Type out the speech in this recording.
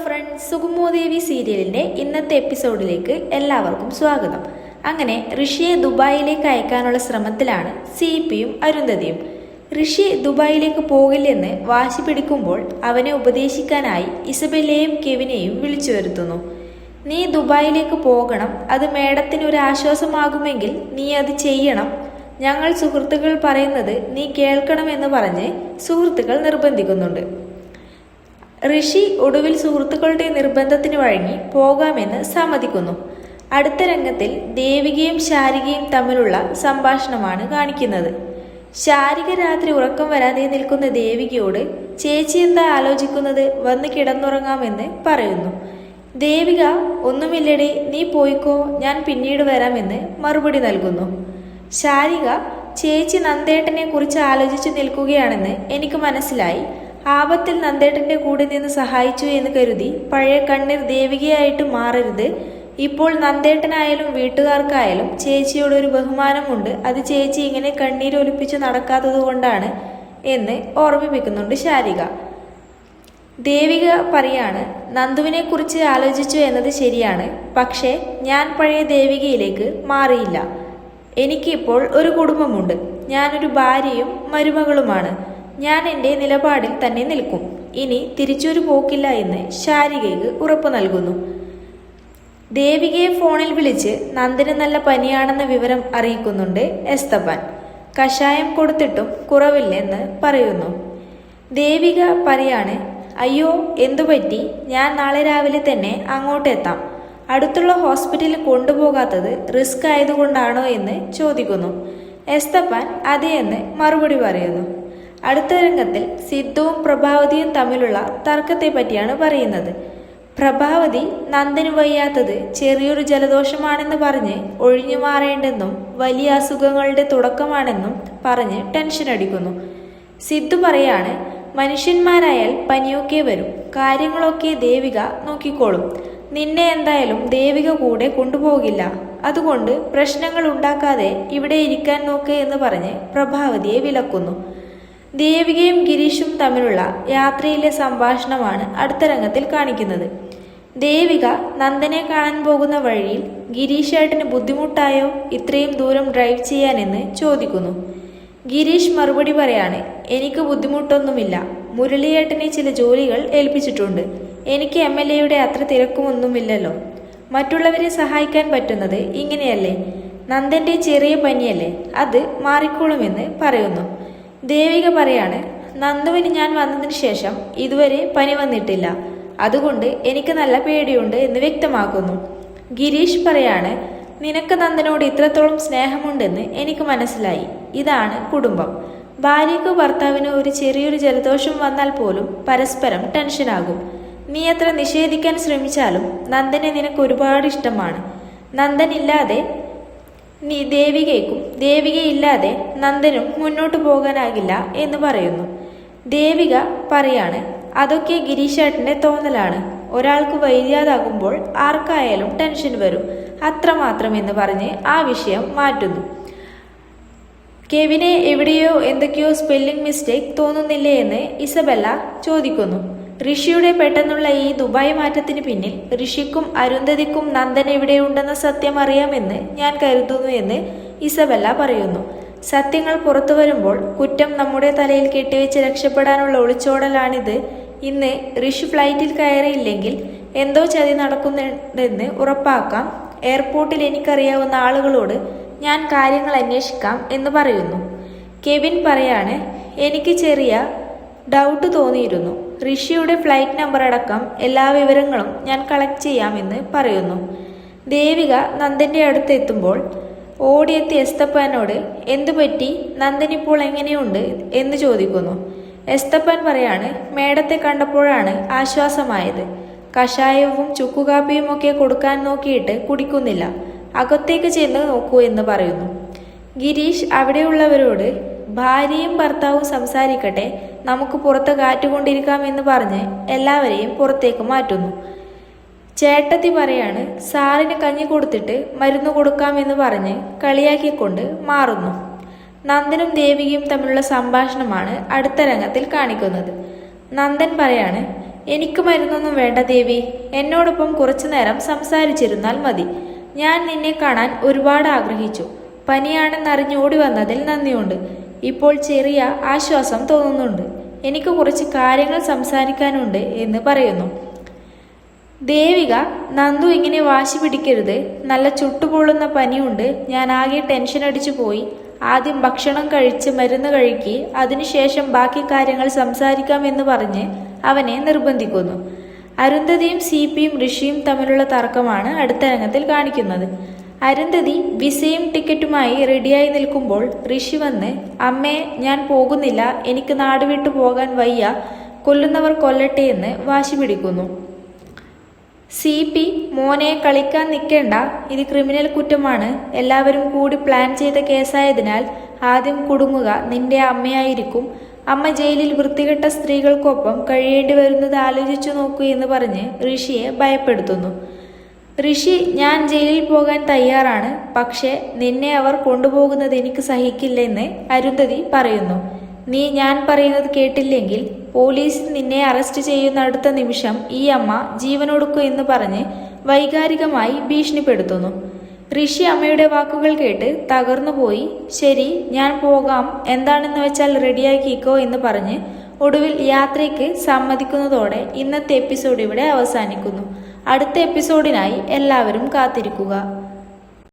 Friends, സുഗുമോദേവി സീരിയലിൻ്റെ ഇന്നത്തെ എപ്പിസോഡിലേക്ക് എല്ലാവർക്കും സ്വാഗതം. അങ്ങനെ ഋഷിയെ ദുബായിലേക്ക് അയക്കാനുള്ള ശ്രമത്തിലാണ് സിപിയും അരുന്ധതിയും. ഋഷി ദുബായിലേക്ക് പോകില്ലെന്ന് വാശി പിടിക്കുമ്പോൾ അവനെ ഉപദേശിക്കാനായി ഇസബെല്ലയെയും കെവിനെയും വിളിച്ചു വരുത്തുന്നു. നീ ദുബായിലേക്ക് പോകണം, അത് മേഡത്തിന് ഒരു ആശ്വാസമാകുമെങ്കിൽ നീ അത് ചെയ്യണം. ഞങ്ങൾ സുഹൃത്തുക്കൾ പറയുന്നത് നീ കേൾക്കണമെന്ന് പറഞ്ഞ് സുഹൃത്തുക്കൾ നിർബന്ധിക്കുന്നുണ്ട്. ഋഷി ഒടുവിൽ സുഹൃത്തുക്കളുടെ നിർബന്ധത്തിന് വഴങ്ങി പോകാമെന്ന് സമ്മതിക്കുന്നു. അടുത്ത രംഗത്തിൽ ദേവികയും ശാരികയും തമ്മിലുള്ള സംഭാഷണമാണ് കാണിക്കുന്നത്. ശാരിക രാത്രി ഉറക്കം വരാതെ നിൽക്കുന്ന ദേവികയോട് ചേച്ചി എന്താ ആലോചിക്കുന്നത്, വന്ന് കിടന്നുറങ്ങാമെന്ന് പറയുന്നു. ദേവിക ഒന്നുമില്ലടേ, നീ പോയിക്കോ, ഞാൻ പിന്നീട് വരാമെന്ന് മറുപടി നൽകുന്നു. ശാരിക ചേച്ചി നന്ദേട്ടനെ കുറിച്ച് ആലോചിച്ചു നിൽക്കുകയാണെന്ന് എനിക്ക് മനസ്സിലായി. ആപത്തിൽ നന്ദേട്ടൻ്റെ കൂടെ നിന്ന് സഹായിച്ചു എന്ന് കരുതി പഴയ കണ്ണീർ ദേവികയായിട്ട് മാറരുത്. ഇപ്പോൾ നന്ദേട്ടനായാലും വീട്ടുകാർക്കായാലും ചേച്ചിയോടൊരു ബഹുമാനമുണ്ട്. അത് ചേച്ചി ഇങ്ങനെ കണ്ണീരൊലിപ്പിച്ച് നടക്കാത്തത് കൊണ്ടാണ് എന്ന് ഓർമ്മിപ്പിക്കുന്നുണ്ട് ശാരിക. ദേവിക പറയാണ്, നന്ദുവിനെ കുറിച്ച് ആലോചിച്ചു എന്നത് ശരിയാണ്, പക്ഷേ ഞാൻ പഴയ ദേവികയിലേക്ക് മാറിയില്ല. എനിക്കിപ്പോൾ ഒരു കുടുംബമുണ്ട്. ഞാനൊരു ഭാര്യയും മരുമകളുമാണ്. ഞാൻ എൻ്റെ നിലപാടിൽ തന്നെ നിൽക്കും. ഇനി തിരിച്ചൊരു പോക്കില്ല എന്ന് ശാരികയ്ക്ക് ഉറപ്പു നൽകുന്നു. ദേവികയെ ഫോണിൽ വിളിച്ച് നന്ദന് നല്ല പനിയാണെന്ന വിവരം അറിയിക്കുന്നുണ്ട് എസ്തപ്പാൻ. കഷായം കൊടുത്തിട്ടും കുറവില്ലെന്ന് പറയുന്നു. ദേവിക പറയാണ്, അയ്യോ എന്തുപറ്റി, ഞാൻ നാളെ രാവിലെ തന്നെ അങ്ങോട്ടെത്താം. അടുത്തുള്ള ഹോസ്പിറ്റലിൽ കൊണ്ടുപോകാത്തത് റിസ്ക് ആയതുകൊണ്ടാണോ എന്ന് ചോദിക്കുന്നു. എസ്തപ്പാൻ അതെ എന്ന് മറുപടി പറയുന്നു. അടുത്ത രംഗത്തിൽ സിദ്ധുവും പ്രഭാവതിയും തമ്മിലുള്ള തർക്കത്തെ പറ്റിയാണ് പറയുന്നത്. പ്രഭാവതി നന്ദന് വയ്യാത്തത് ചെറിയൊരു ജലദോഷമാണെന്ന് പറഞ്ഞ് ഒഴിഞ്ഞു മാറേണ്ടെന്നും വലിയ അസുഖങ്ങളുടെ തുടക്കമാണെന്നും പറഞ്ഞ് ടെൻഷൻ അടിക്കുന്നു. സിദ്ധു പറയാണ്, മനുഷ്യന്മാരായാൽ പനിയൊക്കെ വരും, കാര്യങ്ങളൊക്കെ ദേവിക നോക്കിക്കോളും. നിന്നെ എന്തായാലും ദേവിക കൂടെ കൊണ്ടുപോകില്ല. അതുകൊണ്ട് പ്രശ്നങ്ങൾ ഉണ്ടാക്കാതെ ഇവിടെ ഇരിക്കാൻ നോക്ക് എന്ന് പറഞ്ഞ് പ്രഭാവതിയെ വിലക്കുന്നു. ദേവികയും ഗിരീഷും തമ്മിലുള്ള യാത്രയിലെ സംഭാഷണമാണ് അടുത്ത രംഗത്തിൽ കാണിക്കുന്നത്. ദേവിക നന്ദനെ കാണാൻ പോകുന്ന വഴിയിൽ ഗിരീഷേട്ടന് ബുദ്ധിമുട്ടായോ ഇത്രയും ദൂരം ഡ്രൈവ് ചെയ്യാനെന്ന് ചോദിക്കുന്നു. ഗിരീഷ് മറുപടി പറയാണ്, എനിക്ക് ബുദ്ധിമുട്ടൊന്നുമില്ല. മുരളിയേട്ടനെ ചില ജോലികൾ ഏൽപ്പിച്ചിട്ടുണ്ട്. എനിക്ക് MLAയുടെ അത്ര തിരക്കുമൊന്നുമില്ലല്ലോ. മറ്റുള്ളവരെ സഹായിക്കാൻ പറ്റുന്നത് ഇങ്ങനെയല്ലേ. നന്ദൻ്റെ ചെറിയ പനിയല്ലേ, അത് മാറിക്കോളുമെന്ന് പറയുന്നു. ദേവിക പറയാണ്, നന്ദുവിന് ഞാൻ വന്നതിന് ശേഷം ഇതുവരെ പനി വന്നിട്ടില്ല. അതുകൊണ്ട് എനിക്ക് നല്ല പേടിയുണ്ട് എന്ന് വ്യക്തമാക്കുന്നു. ഗിരീഷ് പറയാണ്, നിനക്ക് നന്ദനോട് ഇത്രത്തോളം സ്നേഹമുണ്ടെന്ന് എനിക്ക് മനസ്സിലായി. ഇതാണ് കുടുംബം. ഭാര്യയ്ക്ക് ഭർത്താവിന് ഒരു ചെറിയൊരു ജലദോഷം വന്നാൽ പോലും പരസ്പരം ടെൻഷനാകും. നീ എത്ര നിഷേധിക്കാൻ ശ്രമിച്ചാലും നന്ദനെ നിനക്ക് ഒരുപാട് ഇഷ്ടമാണ്. നന്ദൻ ഇല്ലാതെ നീ ദേവികയ്ക്കും ദേവികയില്ലാതെ നന്ദനും മുന്നോട്ട് പോകാനാകില്ല എന്ന് പറയുന്നു. ദേവിക പറയാണ്, അതൊക്കെ ഗിരീഷേട്ടൻ്റെ തോന്നലാണ്. ഒരാൾക്ക് വൈകാതാകുമ്പോൾ ആർക്കായാലും ടെൻഷൻ വരും, അത്രമാത്രം എന്ന് പറഞ്ഞ് ആ വിഷയം മാറ്റുന്നു. കെവിനെ എവിടെയോ എന്തൊക്കെയോ സ്പെല്ലിംഗ് മിസ്റ്റേക്ക് തോന്നുന്നില്ലേ എന്ന് ഇസബെല്ല ചോദിക്കുന്നു. ഋഷിയുടെ പെട്ടെന്നുള്ള ഈ ദുബായ് മാറ്റത്തിന് പിന്നിൽ ഋഷിക്കും അരുന്ധതിക്കും നന്ദൻ എവിടെയുണ്ടെന്ന സത്യം അറിയാമെന്ന് ഞാൻ കരുതുന്നു എന്ന് ഇസബെല്ല പറയുന്നു. സത്യങ്ങൾ പുറത്തു വരുമ്പോൾ കുറ്റം നമ്മുടെ തലയിൽ കെട്ടിവെച്ച് രക്ഷപ്പെടാനുള്ള ഒളിച്ചോടലാണിത്. ഇന്ന് ഋഷി ഫ്ലൈറ്റിൽ കയറിയില്ലെങ്കിൽ എന്തോ ചതി നടക്കുന്നുണ്ടെന്ന് ഉറപ്പാക്കാം. എയർപോർട്ടിൽ എനിക്കറിയാവുന്ന ആളുകളോട് ഞാൻ കാര്യങ്ങൾ അന്വേഷിക്കാം എന്ന് പറയുന്നു. കെവിൻ പറയാണ്, എനിക്ക് ചെറിയ ഡൗട്ട് തോന്നിയിരുന്നു. ഋഷിയുടെ ഫ്ലൈറ്റ് നമ്പർ അടക്കം എല്ലാ വിവരങ്ങളും ഞാൻ കളക്ട് ചെയ്യാമെന്ന് പറയുന്നു. ദേവിക നന്ദൻ്റെ അടുത്തെത്തുമ്പോൾ ഓടിയെത്തി എസ്തപ്പാനോട് എന്തുപറ്റി, നന്ദൻ ഇപ്പോൾ എങ്ങനെയുണ്ട് എന്ന് ചോദിക്കുന്നു. എസ്തപ്പാൻ പറയാണ്, മേഡത്തെ കണ്ടപ്പോഴാണ് ആശ്വാസമായത്. കഷായവും ചുക്കുകാപ്പിയും ഒക്കെ കൊടുക്കാൻ നോക്കിയിട്ട് കുടിക്കുന്നില്ല. അകത്തേക്ക് ചെന്ന് നോക്കൂ എന്ന് പറയുന്നു. ഗിരീഷ് അവിടെയുള്ളവരോട് ഭാര്യയും ഭർത്താവും സംസാരിക്കട്ടെ, നമുക്ക് പുറത്ത് കാറ്റുകൊണ്ടിരിക്കാം എന്ന് പറഞ്ഞ് എല്ലാവരെയും പുറത്തേക്ക് മാറ്റുന്നു. ചേട്ടത്തി പറയാണ്, സാറിന് കഞ്ഞി കൊടുത്തിട്ട് മരുന്ന് കൊടുക്കാമെന്ന് പറഞ്ഞ് കളിയാക്കിക്കൊണ്ട് മാറുന്നു. നന്ദനും ദേവികയും തമ്മിലുള്ള സംഭാഷണമാണ് അടുത്ത രംഗത്തിൽ കാണിക്കുന്നത്. നന്ദൻ പറയാണ്, എനിക്ക് മരുന്നൊന്നും വേണ്ട ദേവി, എന്നോടൊപ്പം കുറച്ചു നേരം സംസാരിച്ചിരുന്നാൽ മതി. ഞാൻ നിന്നെ കാണാൻ ഒരുപാട് ആഗ്രഹിച്ചു. പനിയാണെന്നറിഞ്ഞ് ഓടി വന്നതിൽ നന്ദിയുണ്ട്. ഇപ്പോൾ ചെറിയ ആശ്വാസം തോന്നുന്നുണ്ട്. എനിക്ക് കുറച്ച് കാര്യങ്ങൾ സംസാരിക്കാനുണ്ട് എന്ന് പറയുന്നു. ദേവിക, നന്ദു ഇങ്ങനെ വാശി പിടിക്കരുത്. നല്ല ചുട്ടുപൊള്ളുന്ന പനിയുണ്ട്. ഞാൻ ആകെ ടെൻഷൻ അടിച്ചു പോയി. ആദ്യം ഭക്ഷണം കഴിച്ച് മരുന്ന് കഴിക്കി, അതിനുശേഷം ബാക്കി കാര്യങ്ങൾ സംസാരിക്കാമെന്ന് പറഞ്ഞ് അവനെ നിർബന്ധിക്കുന്നു. അരുന്ധതിയും സിപിയും ഋഷിയും തമ്മിലുള്ള തർക്കമാണ് അടുത്ത രംഗത്തിൽ കാണിക്കുന്നത്. അരുന്ധതി വിസയും ടിക്കറ്റുമായി റെഡിയായി നിൽക്കുമ്പോൾ ഋഷി വന്ന്, അമ്മേ ഞാൻ പോകുന്നില്ല, എനിക്ക് നാട് വിട്ടു പോകാൻ വയ്യ, കൊല്ലുന്നവർ കൊല്ലട്ടെ എന്ന് വാശി പിടിക്കുന്നു. സിപി, മോനെ കളിക്കാൻ നിൽക്കേണ്ട, ഇത് ക്രിമിനൽ കുറ്റമാണ്. എല്ലാവരും കൂടി പ്ലാൻ ചെയ്ത കേസായതിനാൽ ആദ്യം കുടുങ്ങുക നിന്റെ അമ്മയായിരിക്കും. അമ്മ ജയിലിൽ വൃത്തികെട്ട സ്ത്രീകൾക്കൊപ്പം കഴിയേണ്ടി വരുന്നത് ആലോചിച്ചു നോക്കൂ എന്ന് പറഞ്ഞ് ഋഷിയെ ഭയപ്പെടുത്തുന്നു. ഋഷി, ഞാൻ ജയിലിൽ പോകാൻ തയ്യാറാണ്, പക്ഷേ നിന്നെ അവർ കൊണ്ടുപോകുന്നത് എനിക്ക് സഹിക്കില്ലെന്ന് അരുന്ധതി പറയുന്നു. നീ ഞാൻ പറയുന്നത് കേട്ടില്ലെങ്കിൽ പോലീസ് നിന്നെ അറസ്റ്റ് ചെയ്യുന്ന അടുത്ത നിമിഷം ഈ അമ്മ ജീവനൊടുക്കൂ എന്ന് പറഞ്ഞ് വൈകാരികമായി ഭീഷണിപ്പെടുത്തുന്നു. ഋഷി അമ്മയുടെ വാക്കുകൾ കേട്ട് തകർന്നുപോയി. ശരി, ഞാൻ പോകാം, എന്താണെന്ന് വെച്ചാൽ റെഡിയാക്കിക്കോ എന്ന് പറഞ്ഞ് ഒടുവിൽ യാത്രയ്ക്ക് സമ്മതിക്കുന്നതോടെ ഇന്നത്തെ എപ്പിസോഡ് ഇവിടെ അവസാനിക്കുന്നു. അടുത്ത എപ്പിസോഡിനായി എല്ലാവരും കാത്തിരിക്കുക.